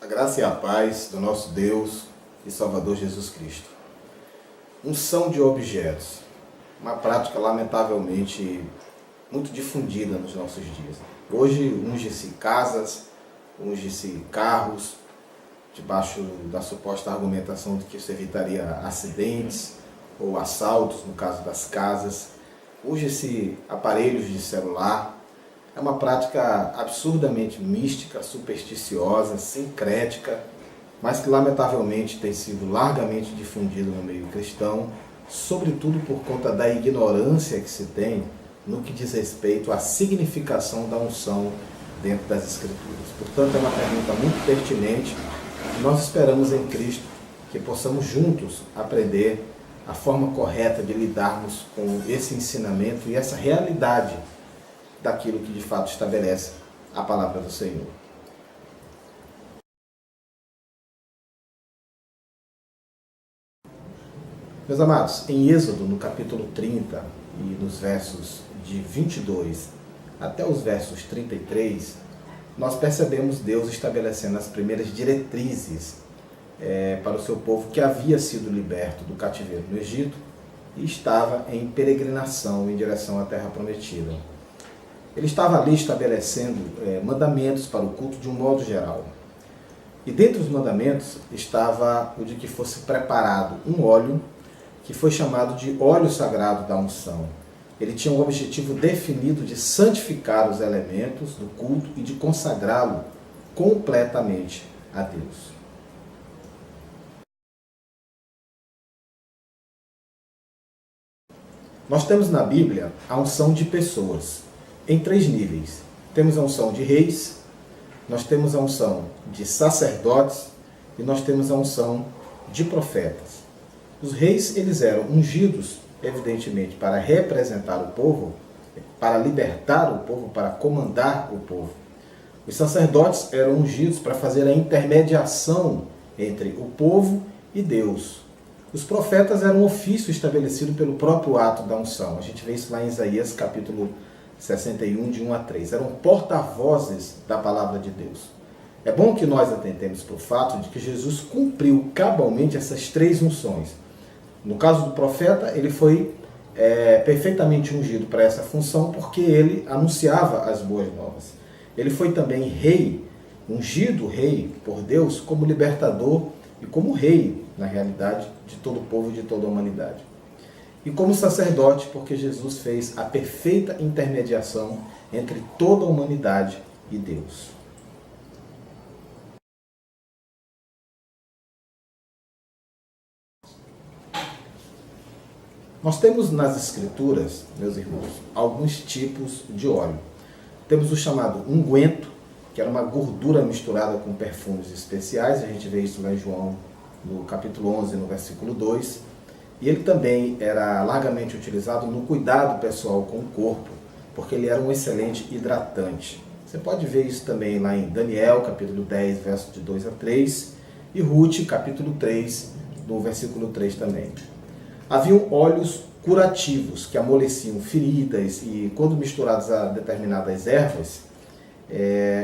A graça e a paz do nosso Deus e Salvador Jesus Cristo. Unção de objetos, uma prática lamentavelmente muito difundida nos nossos dias. Hoje unge-se casas, unge-se carros, debaixo da suposta argumentação de que isso evitaria acidentes ou assaltos, no caso das casas. Unge-se aparelhos de celular. É uma prática absurdamente mística, supersticiosa, sincrética, mas que lamentavelmente tem sido largamente difundida no meio cristão, sobretudo por conta da ignorância que se tem no que diz respeito à significação da unção dentro das Escrituras. Portanto, é uma pergunta muito pertinente e nós esperamos em Cristo que possamos juntos aprender a forma correta de lidarmos com esse ensinamento e essa realidade daquilo que de fato estabelece a palavra do Senhor. Meus amados, em Êxodo, no capítulo 30 e nos versos de 22 até os versos 33, nós percebemos Deus estabelecendo as primeiras diretrizes para o seu povo que havia sido liberto do cativeiro no Egito e estava em peregrinação em direção à Terra Prometida. Ele estava ali estabelecendo mandamentos para o culto de um modo geral. E dentre os mandamentos estava o de que fosse preparado um óleo que foi chamado de óleo sagrado da unção. Ele tinha um objetivo definido de santificar os elementos do culto e de consagrá-lo completamente a Deus. Nós temos na Bíblia a unção de pessoas em 3 níveis. Temos a unção de reis, nós temos a unção de sacerdotes e nós temos a unção de profetas. Os reis, eles eram ungidos, evidentemente, para representar o povo, para libertar o povo, para comandar o povo. Os sacerdotes eram ungidos para fazer a intermediação entre o povo e Deus. Os profetas eram um ofício estabelecido pelo próprio ato da unção. A gente vê isso lá em Isaías, capítulo 61, de 1 a 3. Eram porta-vozes da palavra de Deus. É bom que nós atentemos para o fato de que Jesus cumpriu cabalmente essas 3 unções. No caso do profeta, ele foi perfeitamente ungido para essa função porque ele anunciava as boas novas. Ele foi também rei, ungido rei por Deus como libertador e como rei, na realidade, de todo o povo e de toda a humanidade. E como sacerdote, porque Jesus fez a perfeita intermediação entre toda a humanidade e Deus. Nós temos nas Escrituras, meus irmãos, alguns tipos de óleo. Temos o chamado unguento, que era uma gordura misturada com perfumes especiais. A gente vê isso lá em João, no capítulo 11, no versículo 2. E ele também era largamente utilizado no cuidado pessoal com o corpo, porque ele era um excelente hidratante. Você pode ver isso também lá em Daniel, capítulo 10, versos de 2 a 3, e Ruth, capítulo 3, no versículo 3 também. Haviam óleos curativos que amoleciam feridas e, quando misturados a determinadas ervas,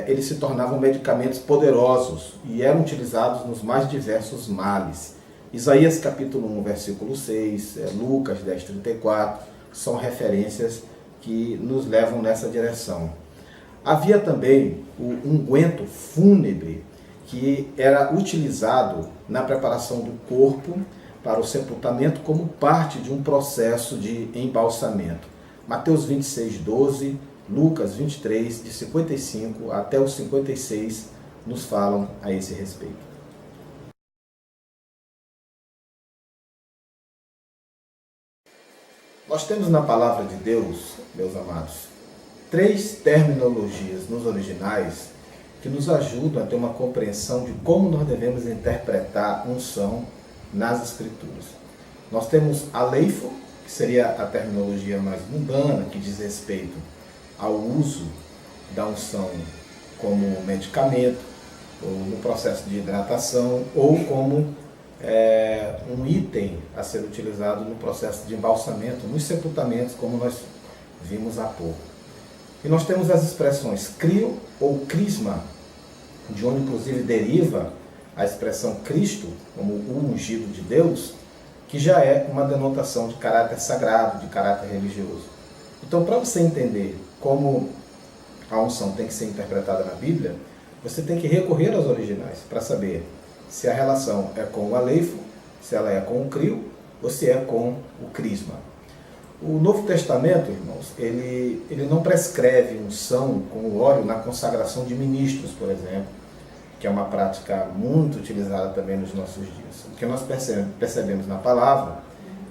eles se tornavam medicamentos poderosos e eram utilizados nos mais diversos males. Isaías capítulo 1, versículo 6, Lucas 10, 34, são referências que nos levam nessa direção. Havia também o unguento fúnebre, que era utilizado na preparação do corpo para o sepultamento como parte de um processo de embalsamento. Mateus 26, 12, Lucas 23, de 55 até os 56, nos falam a esse respeito. Nós temos na palavra de Deus, meus amados, 3 terminologias nos originais que nos ajudam a ter uma compreensão de como nós devemos interpretar unção nas Escrituras. Nós temos aleifo, que seria a terminologia mais mundana, que diz respeito ao uso da unção como medicamento, ou no processo de hidratação, ou como um item a ser utilizado no processo de embalsamento, nos sepultamentos, como nós vimos há pouco. E nós temos as expressões crio ou crisma, de onde inclusive deriva a expressão Cristo, como o ungido de Deus, que já é uma denotação de caráter sagrado, de caráter religioso. Então, para você entender como a unção tem que ser interpretada na Bíblia, você tem que recorrer aos originais para saber se a relação é com o aleifo, se ela é com o crio ou se é com o crisma. O Novo Testamento, irmãos, ele não prescreve unção com o óleo na consagração de ministros, por exemplo, que é uma prática muito utilizada também nos nossos dias. O que nós percebemos na palavra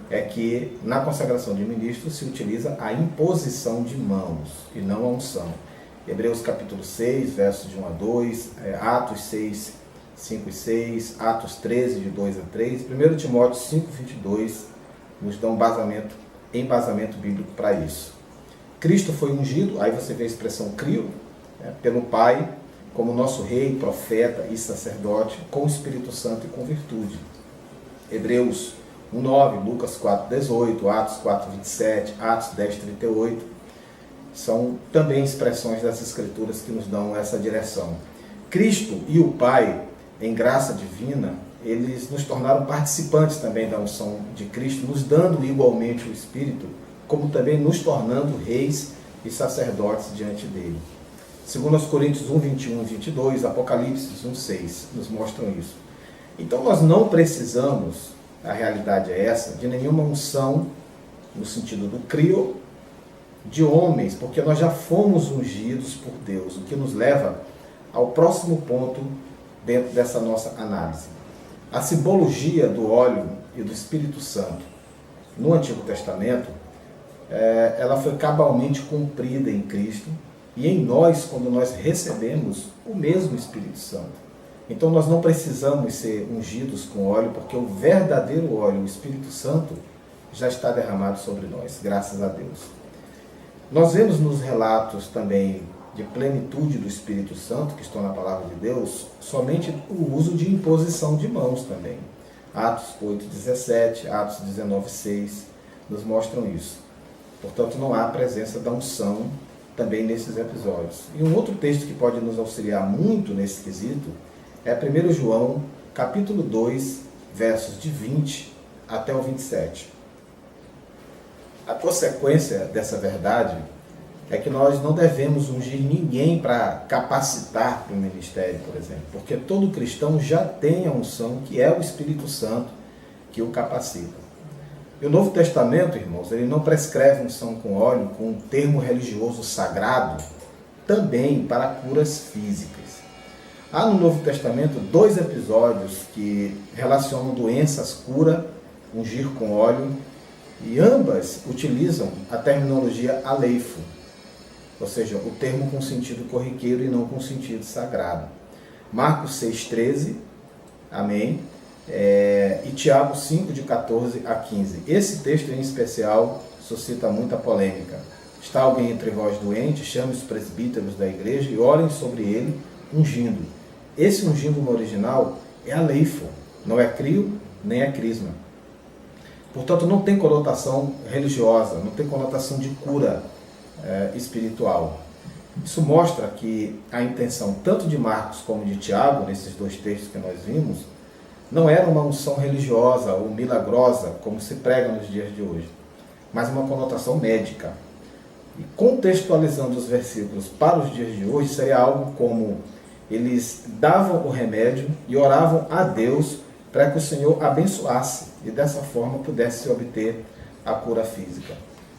é que na consagração de ministros se utiliza a imposição de mãos e não a unção. Hebreus capítulo 6, versos de 1 a 2, Atos 6, 5 e 6, Atos 13, de 2 a 3, 1 Timóteo 5, 22, nos dão embasamento bíblico para isso. Cristo foi ungido, aí você vê a expressão crio, pelo Pai, como nosso rei, profeta e sacerdote, com o Espírito Santo e com virtude. Hebreus 1:9, Lucas 4:18, Atos 4:27, Atos 10:38, são também expressões das Escrituras que nos dão essa direção. Cristo e o Pai, em graça divina, eles nos tornaram participantes também da unção de Cristo, nos dando igualmente o Espírito, como também nos tornando reis e sacerdotes diante dele. 2 Coríntios 1, 21 e 22, Apocalipse 1, 6, nos mostram isso. Então nós não precisamos, a realidade é essa, de nenhuma unção, no sentido do crio, de homens, porque nós já fomos ungidos por Deus, o que nos leva ao próximo ponto dentro dessa nossa análise. A simbologia do óleo e do Espírito Santo no Antigo Testamento, ela foi cabalmente cumprida em Cristo e em nós, quando nós recebemos o mesmo Espírito Santo. Então nós não precisamos ser ungidos com óleo, porque o verdadeiro óleo, o Espírito Santo, já está derramado sobre nós, graças a Deus. Nós vemos nos relatos também de plenitude do Espírito Santo, que estão na Palavra de Deus, somente o uso de imposição de mãos também. Atos 8:17, Atos 19:6 nos mostram isso. Portanto, não há a presença da unção também nesses episódios. E um outro texto que pode nos auxiliar muito nesse quesito é 1 João, capítulo 2, versos de 20 até o 27. A consequência dessa verdade é que nós não devemos ungir ninguém para capacitar para o ministério, por exemplo, porque todo cristão já tem a unção, que é o Espírito Santo, que o capacita. E o Novo Testamento, irmãos, ele não prescreve unção com óleo com um termo religioso sagrado, também para curas físicas. Há no Novo Testamento 2 episódios que relacionam doenças, cura, ungir com óleo, e ambas utilizam a terminologia aleifo, ou seja, o termo com sentido corriqueiro e não com sentido sagrado. Marcos 6,13, amém, e Tiago 5, de 14 a 15. Esse texto em especial suscita muita polêmica. Está alguém entre vós doente, chame os presbíteros da igreja e orem sobre ele, ungindo. Esse ungindo no original é aleifo, não é crio, nem é crisma. Portanto, não tem conotação religiosa, não tem conotação de cura espiritual. Isso mostra que a intenção tanto de Marcos como de Tiago, nesses 2 textos que nós vimos, não era uma unção religiosa ou milagrosa, como se prega nos dias de hoje, mas uma conotação médica. E contextualizando os versículos para os dias de hoje, seria algo como: eles davam o remédio e oravam a Deus para que o Senhor abençoasse e dessa forma pudesse obter a cura física.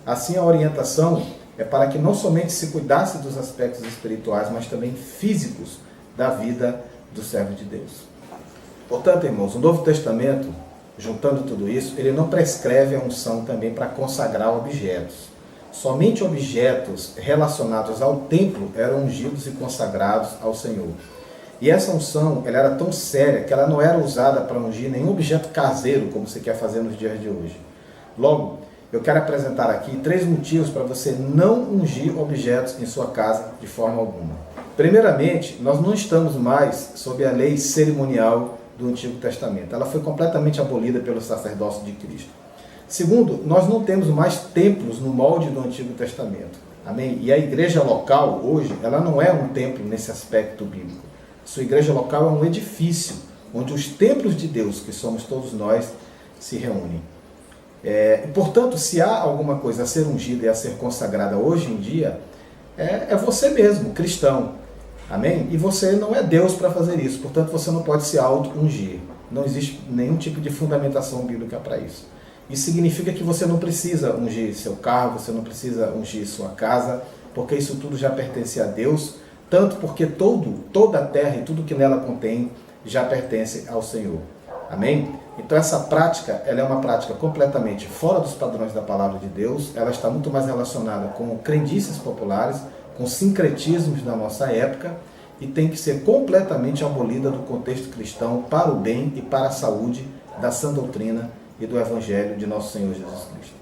Assim, a orientação é para que não somente se cuidasse dos aspectos espirituais, mas também físicos da vida do servo de Deus. Portanto, irmãos, o Novo Testamento, juntando tudo isso, ele não prescreve a unção também para consagrar objetos. Somente objetos relacionados ao templo eram ungidos e consagrados ao Senhor. E essa unção, ela era tão séria que ela não era usada para ungir nenhum objeto caseiro, como você quer fazer nos dias de hoje. Logo, eu quero apresentar aqui 3 motivos para você não ungir objetos em sua casa de forma alguma. Primeiramente, nós não estamos mais sob a lei cerimonial do Antigo Testamento. Ela foi completamente abolida pelo sacerdócio de Cristo. Segundo, nós não temos mais templos no molde do Antigo Testamento. Amém? E a igreja local, hoje, ela não é um templo nesse aspecto bíblico. Sua igreja local é um edifício onde os templos de Deus, que somos todos nós, se reúnem. Portanto, se há alguma coisa a ser ungida e a ser consagrada hoje em dia, é você mesmo, cristão. Amém? E você não é Deus para fazer isso, portanto você não pode se auto-ungir. Não existe nenhum tipo de fundamentação bíblica para isso. Isso significa que você não precisa ungir seu carro, você não precisa ungir sua casa, porque isso tudo já pertence a Deus, tanto porque toda a terra e tudo que nela contém já pertence ao Senhor. Amém? Então essa prática, ela é uma prática completamente fora dos padrões da palavra de Deus, ela está muito mais relacionada com crendices populares, com sincretismos da nossa época, e tem que ser completamente abolida do contexto cristão para o bem e para a saúde da sã doutrina e do Evangelho de nosso Senhor Jesus Cristo.